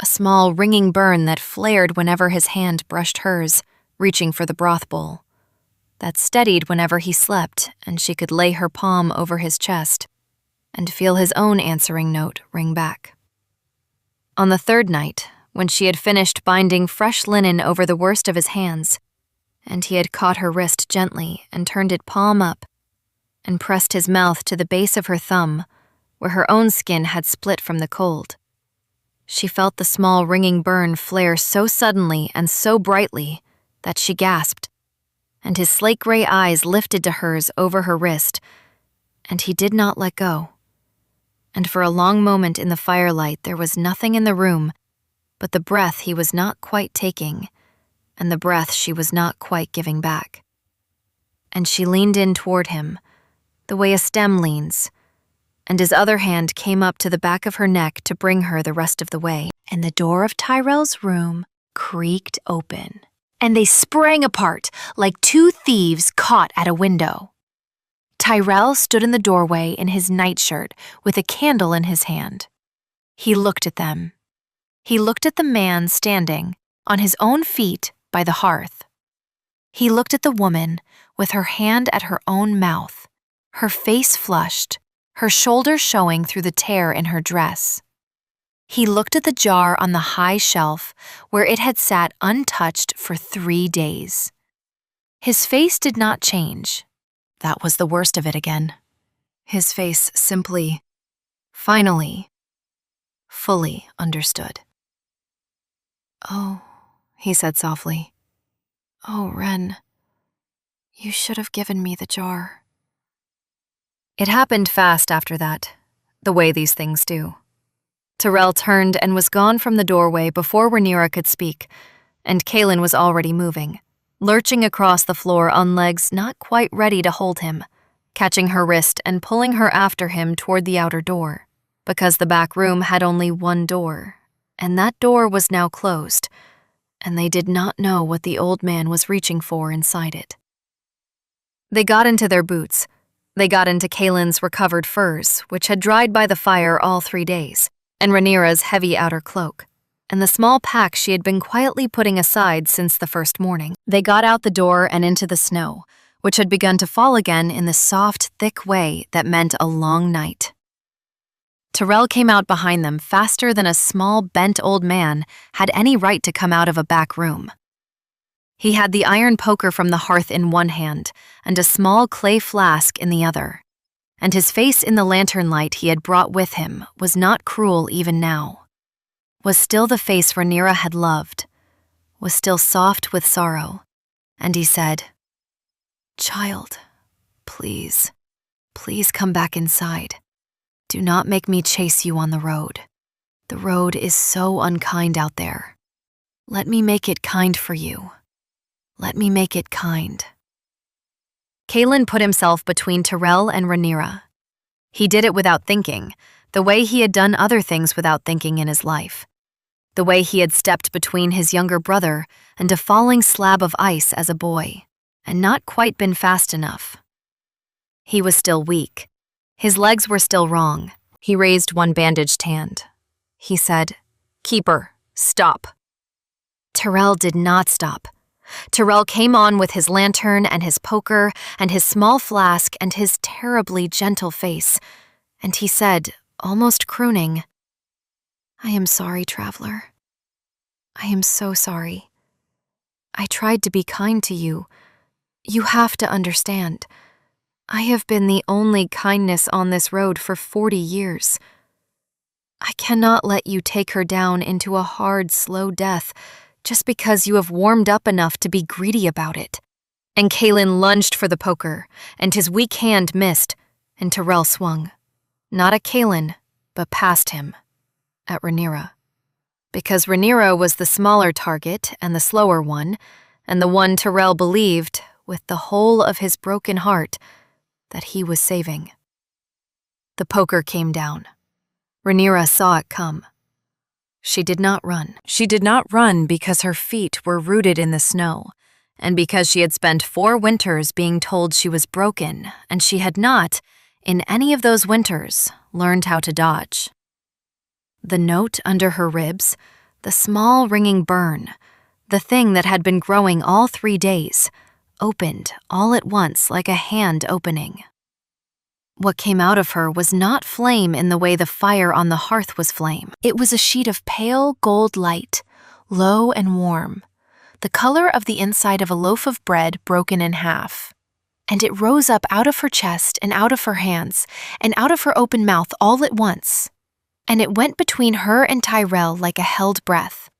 A: a small ringing burn that flared whenever his hand brushed hers, reaching for the broth bowl, that steadied whenever he slept and she could lay her palm over his chest and feel his own answering note ring back. On the third night, when she had finished binding fresh linen over the worst of his hands, and he had caught her wrist gently and turned it palm up, and pressed his mouth to the base of her thumb, where her own skin had split from the cold, she felt the small ringing burn flare so suddenly and so brightly that she gasped, and his slate-gray eyes lifted to hers over her wrist, and he did not let go. And for a long moment in the firelight there was nothing in the room but the breath he was not quite taking, and the breath she was not quite giving back. And she leaned in toward him, the way a stem leans, and his other hand came up to the back of her neck to bring her the rest of the way, and the door of Tyrell's room creaked open, and they sprang apart like two thieves caught at a window. Tyrell stood in the doorway in his nightshirt with a candle in his hand. He looked at them. He looked at the man standing on his own feet by the hearth. He looked at the woman with her hand at her own mouth, her face flushed, her shoulder showing through the tear in her dress. He looked at the jar on the high shelf where it had sat untouched for 3 days. His face did not change. That was the worst of it again. His face simply, finally, fully understood. "Oh," he said softly. "Oh, Ren, you should have given me the jar." It happened fast after that, the way these things do. Tyrell turned and was gone from the doorway before Rhaenyra could speak, and Kaelin was already moving, lurching across the floor on legs not quite ready to hold him, catching her wrist and pulling her after him toward the outer door, because the back room had only one door, and that door was now closed, and they did not know what the old man was reaching for inside it. They got into their boots. They got into Kaelin's recovered furs, which had dried by the fire all 3 days, and Rhaenyra's heavy outer cloak, and the small pack she had been quietly putting aside since the first morning. They got out the door and into the snow, which had begun to fall again in the soft, thick way that meant a long night. Tyrell came out behind them faster than a small, bent old man had any right to come out of a back room. He had the iron poker from the hearth in one hand and a small clay flask in the other, and his face in the lantern light he had brought with him was not cruel even now, was still the face Rhaenyra had loved, was still soft with sorrow, and he said, "Child, please, please come back inside. Do not make me chase you on the road. The road is so unkind out there. Let me make it kind for you. Let me make it kind." Kaelin put himself between Tyrell and Rhaenyra. He did it without thinking, the way he had done other things without thinking in his life. The way he had stepped between his younger brother and a falling slab of ice as a boy, and not quite been fast enough. He was still weak. His legs were still wrong. He raised one bandaged hand. He said, "Keeper, stop." Tyrell did not stop. Tyrell came on with his lantern and his poker and his small flask and his terribly gentle face, and he said, almost crooning, "I am sorry, traveler. I am so sorry. I tried to be kind to you. You have to understand. I have been the only kindness on this road for 40 years. I cannot let you take her down into a hard, slow death just because you have warmed up enough to be greedy about it." And Kaelin lunged for the poker, and his weak hand missed, and Tyrell swung. Not at Kaelin, but past him, at Rhaenyra. Because Rhaenyra was the smaller target and the slower one, and the one Tyrell believed, with the whole of his broken heart, that he was saving. The poker came down. Rhaenyra saw it come. She did not run. She did not run because her feet were rooted in the snow, and because she had spent 4 winters being told she was broken, and she had not, in any of those winters, learned how to dodge. The note under her ribs, the small ringing burn, the thing that had been growing all 3 days, opened all at once like a hand opening. What came out of her was not flame in the way the fire on the hearth was flame. It was a sheet of pale gold light, low and warm, the color of the inside of a loaf of bread broken in half. And it rose up out of her chest and out of her hands and out of her open mouth all at once. And it went between her and Tyrell like a held breath.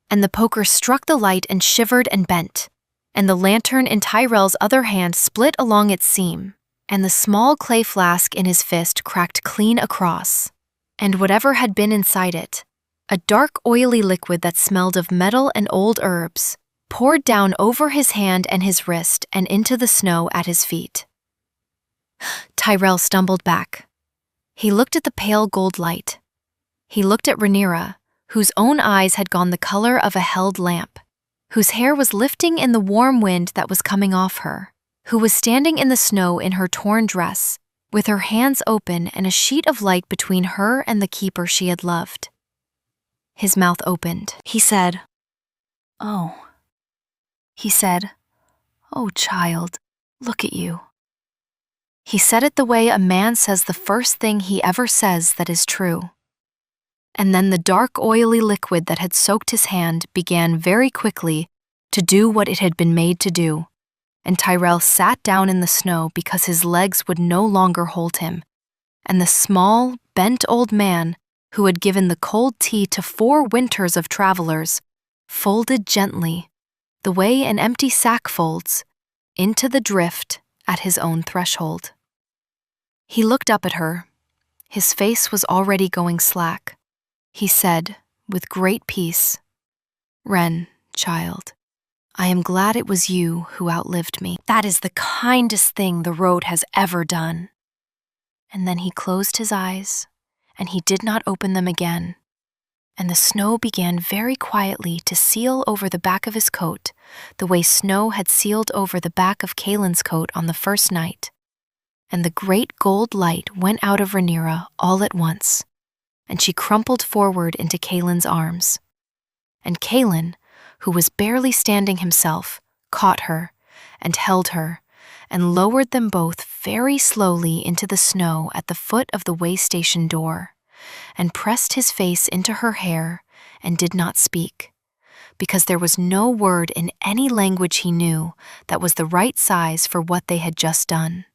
A: And the poker struck the light and shivered and bent. And the lantern in Tyrell's other hand split along its seam. And the small clay flask in his fist cracked clean across. And whatever had been inside it, a dark oily liquid that smelled of metal and old herbs, poured down over his hand and his wrist and into the snow at his feet. Tyrell stumbled back. He looked at the pale gold light. He looked at Rhaenyra, whose own eyes had gone the color of a held lamp, whose hair was lifting in the warm wind that was coming off her, who was standing in the snow in her torn dress, with her hands open and a sheet of light between her and the keeper she had loved. His mouth opened. He said, "Oh." He said, "Oh, child, look at you." He said it the way a man says the first thing he ever says that is true. And then the dark oily liquid that had soaked his hand began very quickly to do what it had been made to do. And Tyrell sat down in the snow because his legs would no longer hold him, and the small, bent old man, who had given the cold tea to 4 winters of travelers, folded gently, the way an empty sack folds, into the drift at his own threshold. He looked up at her. His face was already going slack. He said, with great peace, "Ren, child, I am glad it was you who outlived me. That is the kindest thing the road has ever done." And then he closed his eyes, and he did not open them again. And the snow began very quietly to seal over the back of his coat, the way snow had sealed over the back of Kaelin's coat on the first night. And the great gold light went out of Rhaenyra all at once, and she crumpled forward into Kaelin's arms. And Kaelin, who was barely standing himself, caught her and held her and lowered them both very slowly into the snow at the foot of the way station door, and pressed his face into her hair and did not speak, because there was no word in any language he knew that was the right size for what they had just done.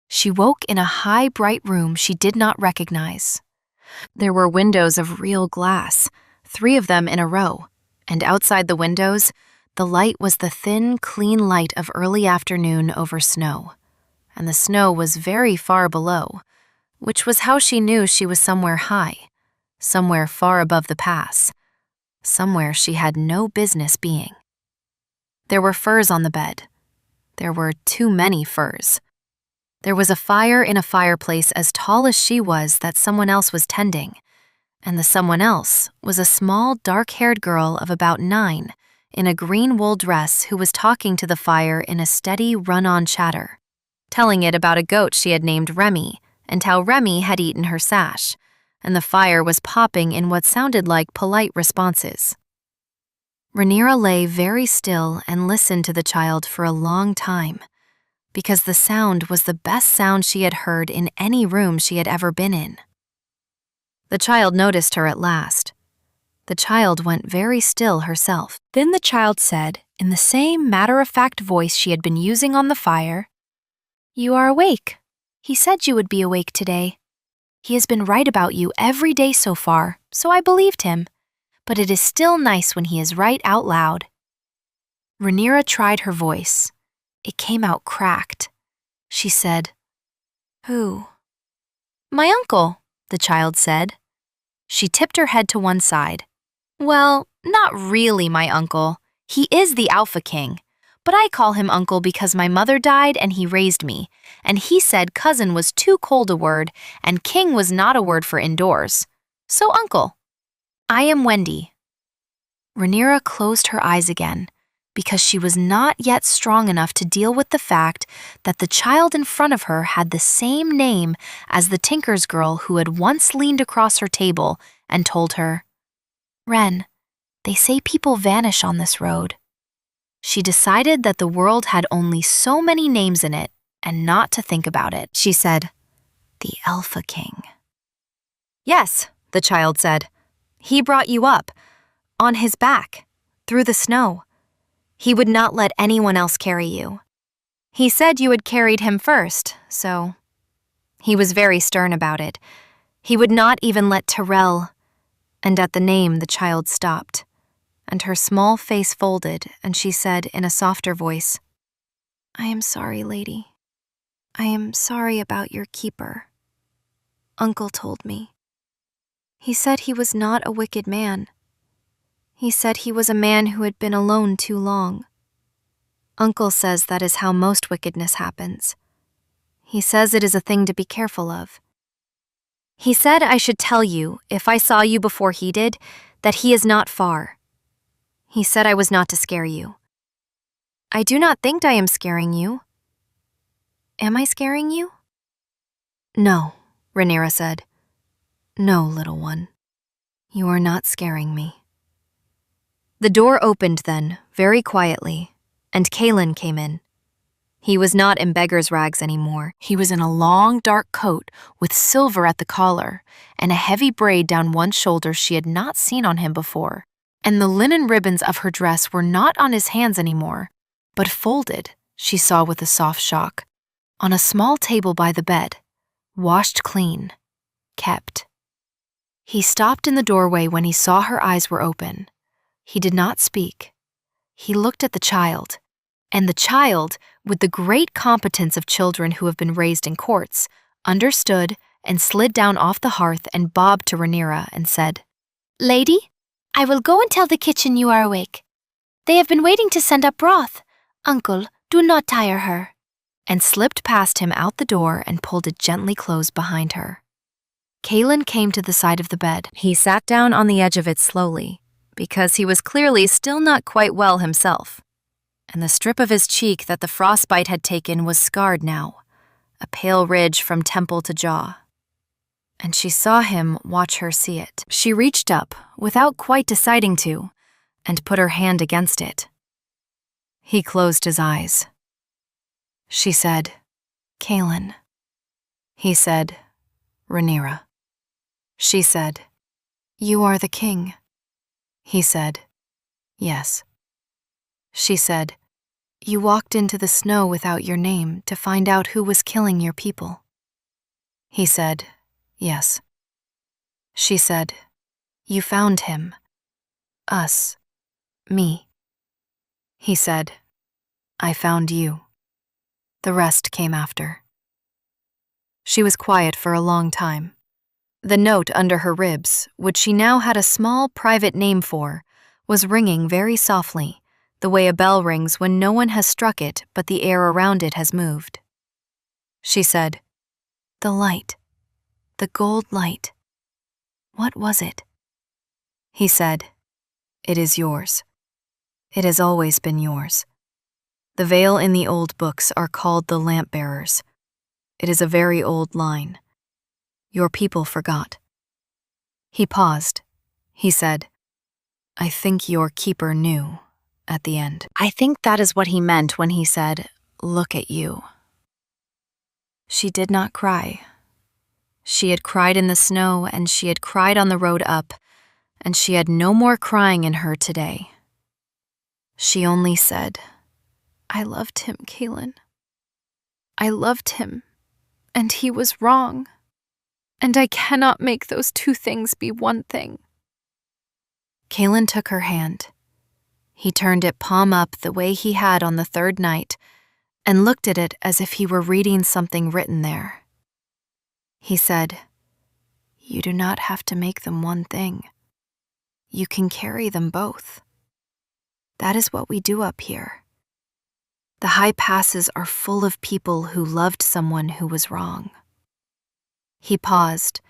A: She woke in a high, bright room she did not recognize. There were windows of real glass, 3 of them in a row, and outside the windows, the light was the thin, clean light of early afternoon over snow, and the snow was very far below, which was how she knew she was somewhere high, somewhere far above the pass, somewhere she had no business being. There were furs on the bed. There were too many furs. There was a fire in a fireplace as tall as she was that someone else was tending, and the someone else was a small, dark-haired girl of about 9 in a green wool dress who was talking to the fire in a steady, run-on chatter, telling it about a goat she had named Remy and how Remy had eaten her sash, and the fire was popping in what sounded like polite responses. Rhaenyra lay very still and listened to the child for a long time, because the sound was the best sound she had heard in any room she had ever been in. The child noticed her at last. The child went very still herself. Then the child said, in the same matter-of-fact voice she had been using on the fire, "You are awake. He said you would be awake today. He has been right about you every day so far, so I believed him. But it is still nice when he is right out loud." Rhaenyra tried her voice. It came out cracked. She said, "Who?" "My uncle," the child said. She tipped her head to one side. "Well, not really my uncle. He is the Alpha King, but I call him uncle because my mother died and he raised me, and he said cousin was too cold a word and king was not a word for indoors. So uncle. I am Wendy." Rhaenyra closed her eyes again because she was not yet strong enough to deal with the fact that the child in front of her had the same name as the tinker's girl who had once leaned across her table and told her, "Ren, they say people vanish on this road." She decided that the world had only so many names in it and not to think about it. She said, "The Alpha King." "Yes," the child said. "He brought you up, on his back, through the snow. He would not let anyone else carry you. He said you had carried him first, so..." He was very stern about it. He would not even let Tyrell, and at the name the child stopped, and her small face folded, and she said in a softer voice, "I am sorry, lady. I am sorry about your keeper. Uncle told me. He said he was not a wicked man. He said he was a man who had been alone too long. Uncle says that is how most wickedness happens. He says it is a thing to be careful of. He said I should tell you, if I saw you before he did, that he is not far. He said I was not to scare you. I do not think I am scaring you. Am I scaring you?" "No," Rhaenyra said. "No, little one. You are not scaring me." The door opened then, very quietly, and Kaelin came in. He was not in beggar's rags anymore. He was in a long, dark coat with silver at the collar and a heavy braid down one shoulder she had not seen on him before. And the linen ribbons of her dress were not on his hands anymore, but folded, she saw with a soft shock, on a small table by the bed, washed clean, kept. He stopped in the doorway when he saw her eyes were open. He did not speak. He looked at the child, and the child, with the great competence of children who have been raised in courts, understood and slid down off the hearth and bobbed to Rhaenyra and said, "Lady, I will go and tell the kitchen you are awake. They have been waiting to send up broth. Uncle, do not tire her," and slipped past him out the door and pulled it gently closed behind her. Kaelin came to the side of the bed. He sat down on the edge of it slowly, because he was clearly still not quite well himself, and the strip of his cheek that the frostbite had taken was scarred now, a pale ridge from temple to jaw. And she saw him watch her see it. She reached up, without quite deciding to, and put her hand against it. He closed his eyes. She said, "Kaelin." He said, "Rhaenyra." She said, "You are the king." He said, "Yes." She said, "You walked into the snow without your name to find out who was killing your people." He said, "Yes." She said, "You found him. Us. Me." He said, "I found you. The rest came after." She was quiet for a long time. The note under her ribs, which she now had a small private name for, was ringing very softly, the way a bell rings when no one has struck it but the air around it has moved. She said, "The light. The gold light. What was it?" He said, "It is yours. It has always been yours. The veil in the old books are called the lamp bearers. It is a very old line. Your people forgot." He paused. He said, "I think your keeper knew," at the end. I think that is what he meant when he said, "Look at you." She did not cry. She had cried in the snow, and she had cried on the road up, and she had no more crying in her today. She only said, "I loved him, Kaylin. I loved him, and he was wrong, and I cannot make those two things be one thing." Kaylin took her hand. He turned it palm up the way he had on the third night and looked at it as if he were reading something written there. He said, "You do not have to make them one thing. You can carry them both. That is what we do up here. The high passes are full of people who loved someone who was wrong." He paused,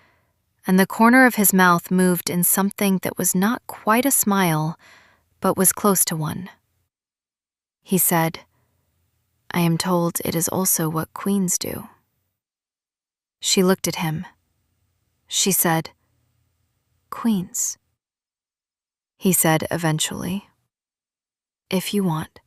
A: and the corner of his mouth moved in something that was not quite a smile, but was close to one. He said, "I am told it is also what queens do." She looked at him. She said, "Queens." He said eventually, "If you want.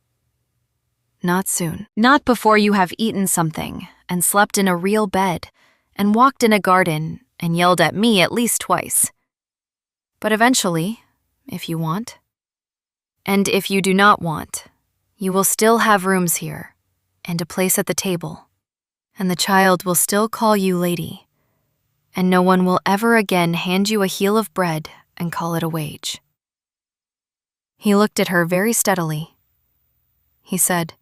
A: Not soon. Not before you have eaten something and slept in a real bed and walked in a garden and yelled at me at least twice. But eventually, if you want. And if you do not want, you will still have rooms here and a place at the table, and the child will still call you lady, and no one will ever again hand you a heel of bread and call it a wage." He looked at her very steadily. He said,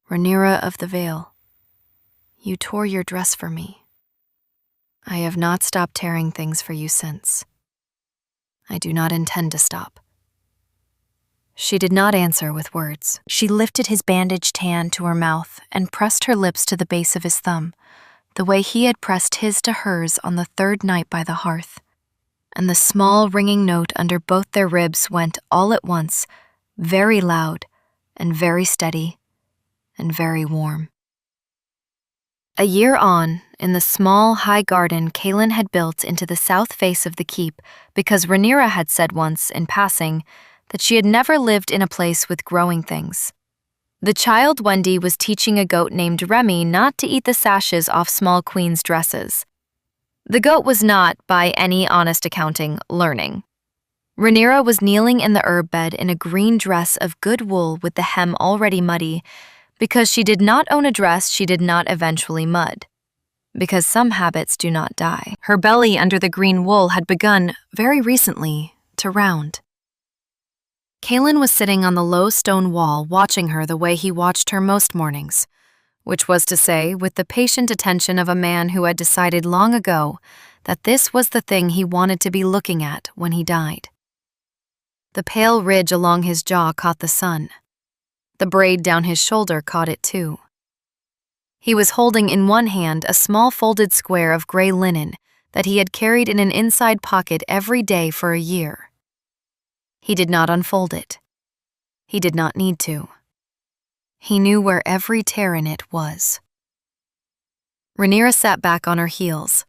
A: "Rhaenyra of the Vale, you tore your dress for me. I have not stopped tearing things for you since. I do not intend to stop." She did not answer with words. She lifted his bandaged hand to her mouth and pressed her lips to the base of his thumb, the way he had pressed his to hers on the third night by the hearth. And the small ringing note under both their ribs went all at once, very loud and very steady and very warm. A year on, in the small, high garden Kaylin had built into the south face of the keep because Rhaenyra had said once, in passing, that she had never lived in a place with growing things. The child Wendy was teaching a goat named Remy not to eat the sashes off small queens' dresses. The goat was not, by any honest accounting, learning. Rhaenyra was kneeling in the herb bed in a green dress of good wool with the hem already muddy, because she did not own a dress she did not eventually mud. Because some habits do not die. Her belly under the green wool had begun, very recently, to round. Kaylin was sitting on the low stone wall watching her the way he watched her most mornings, which was to say, with the patient attention of a man who had decided long ago that this was the thing he wanted to be looking at when he died. The pale ridge along his jaw caught the sun. The braid down his shoulder caught it too. He was holding in one hand a small folded square of gray linen that he had carried in an inside pocket every day for a year. He did not unfold it. He did not need to. He knew where every tear in it was. Rhaenyra sat back on her heels.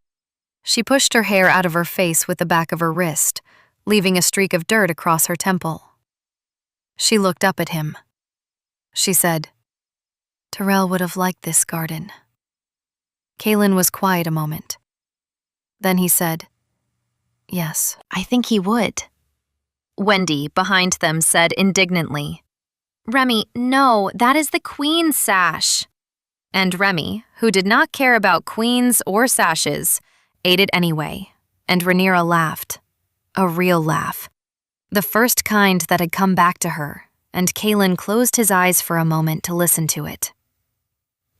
A: She pushed her hair out of her face with the back of her wrist, leaving a streak of dirt across her temple. She looked up at him. She said, "Tyrell would have liked this garden." Kaylin was quiet a moment. Then he said, "Yes, I think he would." Wendy, behind them, said indignantly, "Remy, no, that is the queen's sash." And Remy, who did not care about queens or sashes, ate it anyway, and Rhaenyra laughed. A real laugh. The first kind that had come back to her, and Kaylin closed his eyes for a moment to listen to it.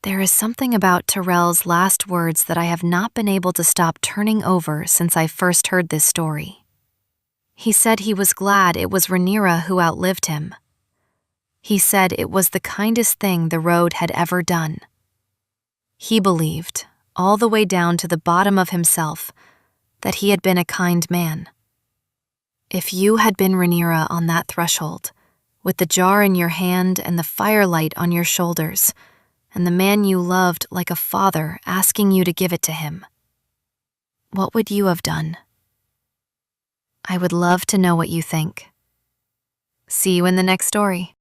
A: There is something about Terrell's last words that I have not been able to stop turning over since I first heard this story. He said he was glad it was Rhaenyra who outlived him. He said it was the kindest thing the road had ever done. He believed, all the way down to the bottom of himself, that he had been a kind man. If you had been Rhaenyra on that threshold, with the jar in your hand and the firelight on your shoulders, and the man you loved like a father asking you to give it to him, what would you have done? I would love to know what you think. See you in the next story.